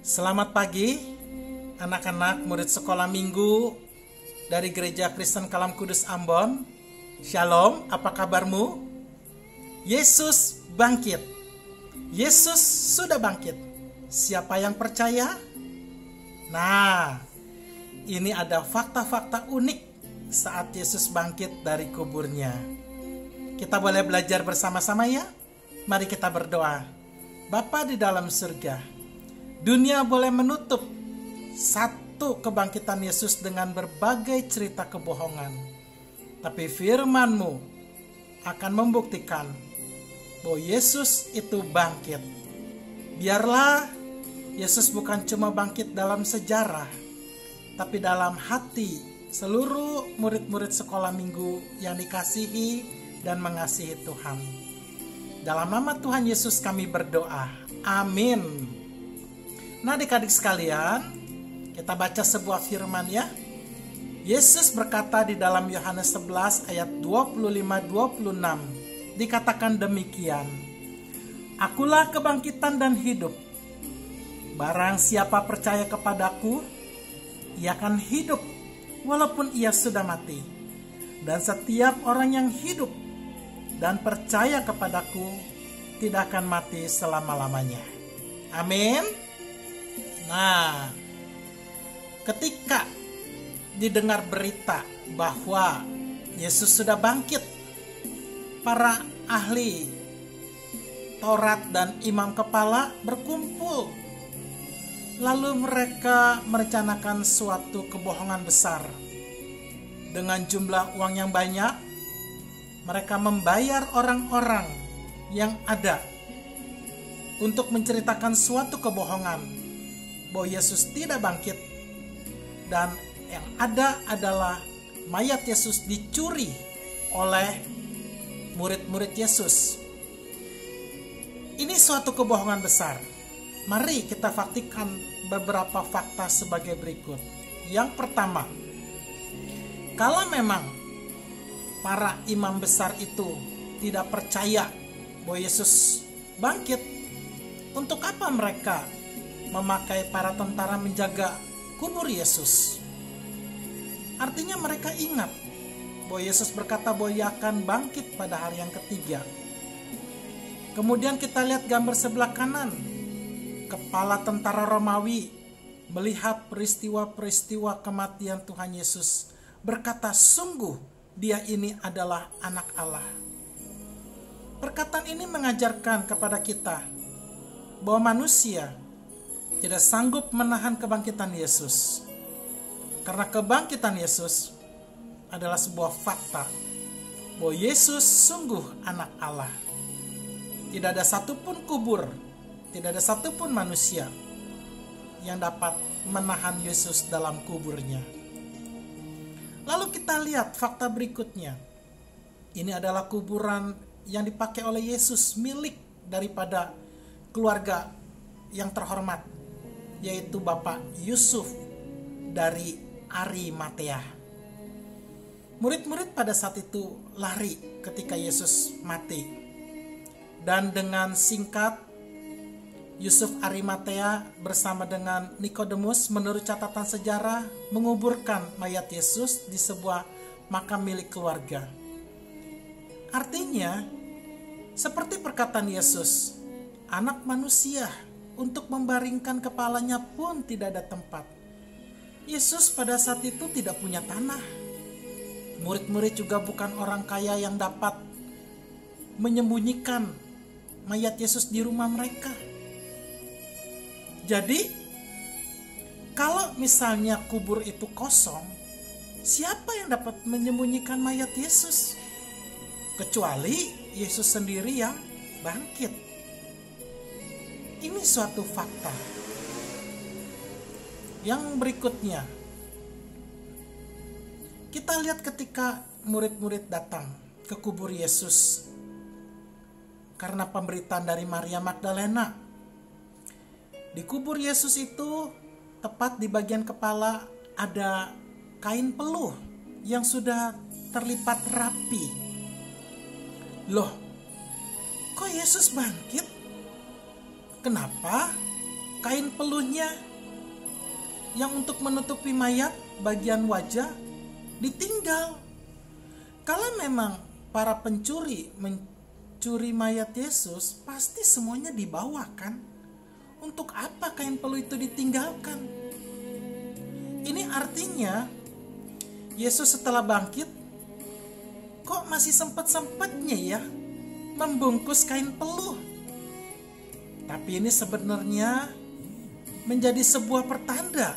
Selamat pagi, anak-anak murid sekolah minggu dari Gereja Kristen Kalam Kudus Ambon. Shalom, apa kabarmu? Yesus bangkit. Yesus sudah bangkit. Siapa yang percaya? Nah, ini ada fakta-fakta unik saat Yesus bangkit dari kuburnya. Kita boleh belajar bersama-sama ya? Mari kita berdoa. Bapa di dalam surga, dunia boleh menutup satu kebangkitan Yesus dengan berbagai cerita kebohongan. Tapi firman-Mu akan membuktikan bahwa Yesus itu bangkit. Biarlah Yesus bukan cuma bangkit dalam sejarah, tapi dalam hati seluruh murid-murid sekolah minggu yang dikasihi dan mengasihi Tuhan. Dalam nama Tuhan Yesus kami berdoa. Amin. Nah, adik-adik sekalian, kita baca sebuah firman ya. Yesus berkata di dalam Yohanes 11 ayat 25-26. Dikatakan demikian. Akulah kebangkitan dan hidup. Barang siapa percaya kepadaku, ia akan hidup walaupun ia sudah mati. Dan setiap orang yang hidup dan percaya kepadaku tidak akan mati selama-lamanya. Amin. Nah, ketika didengar berita bahwa Yesus sudah bangkit, para ahli Taurat dan imam kepala berkumpul. Lalu mereka merencanakan suatu kebohongan besar. Dengan jumlah uang yang banyak, mereka membayar orang-orang yang ada untuk menceritakan suatu kebohongan bahwa Yesus tidak bangkit, dan yang ada adalah mayat Yesus dicuri oleh murid-murid Yesus. Ini suatu kebohongan besar. Mari kita faktikan beberapa fakta sebagai berikut. Yang pertama, kalau memang para imam besar itu tidak percaya bahwa Yesus bangkit, untuk apa mereka memakai para tentara menjaga kubur Yesus? Artinya mereka ingat bahwa Yesus berkata bahwa ia akan bangkit pada hari yang ketiga. Kemudian kita lihat gambar sebelah kanan. Kepala tentara Romawi melihat peristiwa-peristiwa kematian Tuhan Yesus, berkata, sungguh dia ini adalah anak Allah. Perkataan ini mengajarkan kepada kita bahwa manusia tidak sanggup menahan kebangkitan Yesus. Karena kebangkitan Yesus adalah sebuah fakta bahwa Yesus sungguh anak Allah. Tidak ada satupun kubur, tidak ada satupun manusia yang dapat menahan Yesus dalam kuburnya. Lalu kita lihat fakta berikutnya. Ini adalah kuburan yang dipakai oleh Yesus, milik daripada keluarga yang terhormat, yaitu Bapak Yusuf dari Arimatea. Murid-murid pada saat itu lari ketika Yesus mati. Dan dengan singkat, Yusuf Arimatea bersama dengan Nikodemus menurut catatan sejarah menguburkan mayat Yesus di sebuah makam milik keluarga. Artinya, seperti perkataan Yesus, anak manusia untuk membaringkan kepalanya pun tidak ada tempat. Yesus pada saat itu tidak punya tanah. Murid-murid juga bukan orang kaya yang dapat menyembunyikan mayat Yesus di rumah mereka. Jadi, kalau misalnya kubur itu kosong, siapa yang dapat menyembunyikan mayat Yesus? Kecuali Yesus sendiri yang bangkit. Ini suatu fakta. Yang berikutnya, kita lihat ketika murid-murid datang ke kubur Yesus karena pemberitaan dari Maria Magdalena. Di kubur Yesus itu, tepat di bagian kepala ada kain peluh yang sudah terlipat rapi. Loh, kok Yesus bangkit? Kenapa? kain peluhnya yang untuk menutupi mayat bagian wajah ditinggal. Kalau memang para pencuri mencuri mayat Yesus, pasti semuanya dibawa kan? Untuk apa kain peluh itu ditinggalkan? Ini artinya Yesus setelah bangkit kok masih sempat-sempatnya ya membungkus kain peluh. Tapi ini sebenarnya menjadi sebuah pertanda.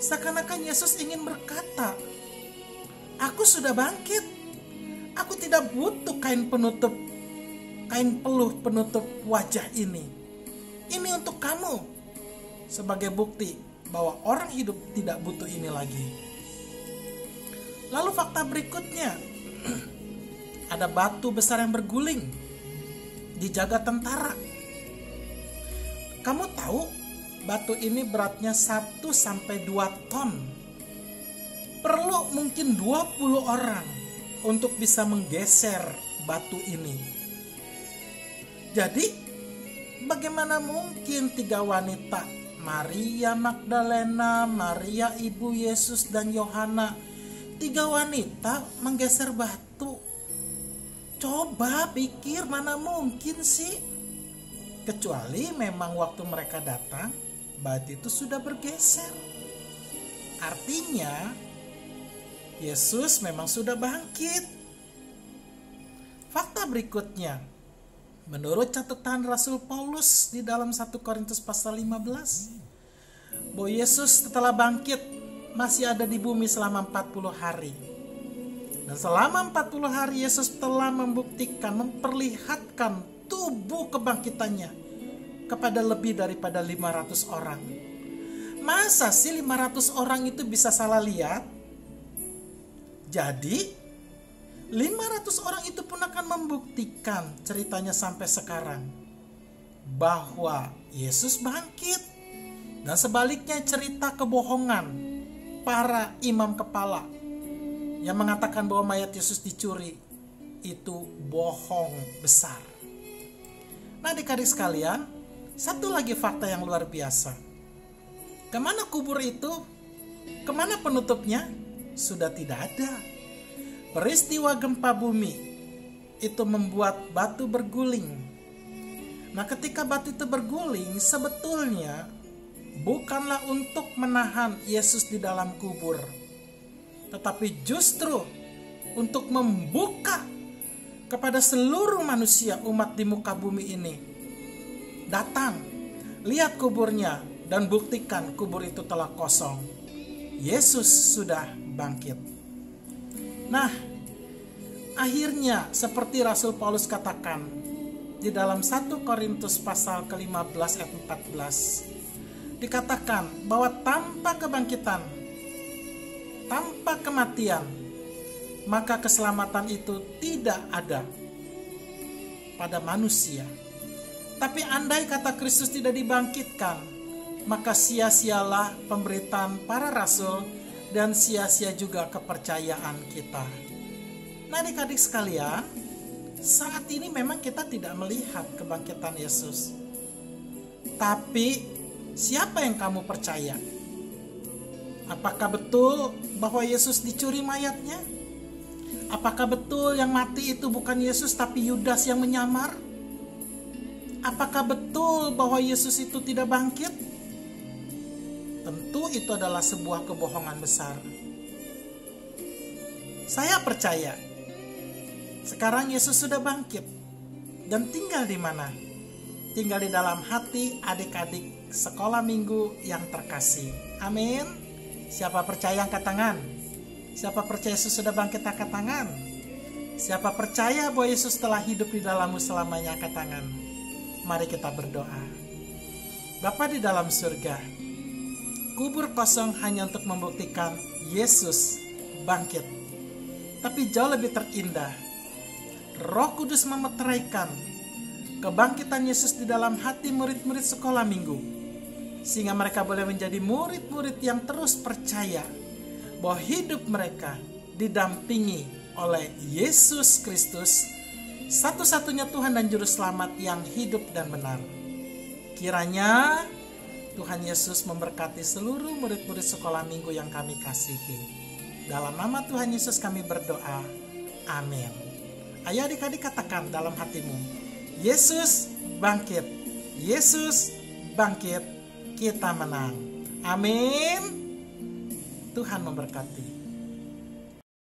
Seakan-akan Yesus ingin berkata, aku sudah bangkit. Aku tidak butuh kain peluh penutup wajah ini. Ini untuk kamu. Sebagai bukti bahwa orang hidup tidak butuh ini lagi. Lalu fakta berikutnya, ada batu besar yang berguling dijaga tentara. Kamu tahu batu ini beratnya 1-2 ton. Perlu mungkin 20 orang untuk bisa menggeser batu ini. Jadi bagaimana mungkin 3 wanita, Maria Magdalena, Maria ibu Yesus dan Yohana, 3 wanita menggeser batu? Coba pikir, mana mungkin sih? Kecuali memang waktu mereka datang, batu itu sudah bergeser. Artinya Yesus memang sudah bangkit. Fakta berikutnya, menurut catatan Rasul Paulus di dalam 1 Korintus pasal 15, bahwa Yesus setelah bangkit masih ada di bumi selama 40 hari. Dan selama 40 hari Yesus telah membuktikan, memperlihatkan tubuh kebangkitannya kepada lebih daripada 500 orang. Masa sih 500 orang itu bisa salah lihat? Jadi 500 orang itu pun akan membuktikan ceritanya sampai sekarang bahwa Yesus bangkit. Dan sebaliknya cerita kebohongan para imam kepala yang mengatakan bahwa mayat Yesus dicuri itu bohong besar. Nah, adik-adik sekalian, satu lagi fakta yang luar biasa. Kemana kubur itu? Kemana penutupnya? Sudah tidak ada. Peristiwa gempa bumi itu membuat batu berguling. Nah, ketika batu itu berguling, sebetulnya bukanlah untuk menahan Yesus di dalam kubur, tetapi justru untuk membuka kepada seluruh manusia umat di muka bumi ini. Datang, lihat kuburnya, dan buktikan kubur itu telah kosong. Yesus sudah bangkit. Nah, akhirnya seperti Rasul Paulus katakan di dalam 1 Korintus pasal ke-15 ayat 14, dikatakan bahwa tanpa kebangkitan, tanpa kematian, maka keselamatan itu tidak ada pada manusia. Tapi andai kata Kristus tidak dibangkitkan, maka sia-sialah pemberitaan para rasul dan sia-sia juga kepercayaan kita. Nah, adik-adik sekalian, saat ini memang kita tidak melihat kebangkitan Yesus. Tapi siapa yang kamu percaya? Apakah betul bahwa Yesus dicuri mayatnya? Apakah betul yang mati itu bukan Yesus tapi Yudas yang menyamar? Apakah betul bahwa Yesus itu tidak bangkit? Tentu itu adalah sebuah kebohongan besar. Saya percaya sekarang Yesus sudah bangkit dan tinggal di mana? Tinggal di dalam hati adik-adik sekolah minggu yang terkasih. Amin. Siapa percaya angkat tangan? Siapa percaya Yesus sudah bangkit angkat tangan? Siapa percaya bahwa Yesus telah hidup di dalammu selamanya angkat tangan? Mari kita berdoa. Bapa di dalam surga, kubur kosong hanya untuk membuktikan Yesus bangkit. Tapi jauh lebih terindah, Roh Kudus memeteraikan kebangkitan Yesus di dalam hati murid-murid sekolah minggu, sehingga mereka boleh menjadi murid-murid yang terus percaya bahwa hidup mereka didampingi oleh Yesus Kristus, satu-satunya Tuhan dan Juru Selamat yang hidup dan benar. Kiranya Tuhan Yesus memberkati seluruh murid-murid sekolah minggu yang kami kasihi. Dalam nama Tuhan Yesus kami berdoa. Amin. Ayo adik-adik katakan dalam hatimu, Yesus bangkit, Yesus bangkit, kita menang. Amin. Tuhan memberkati.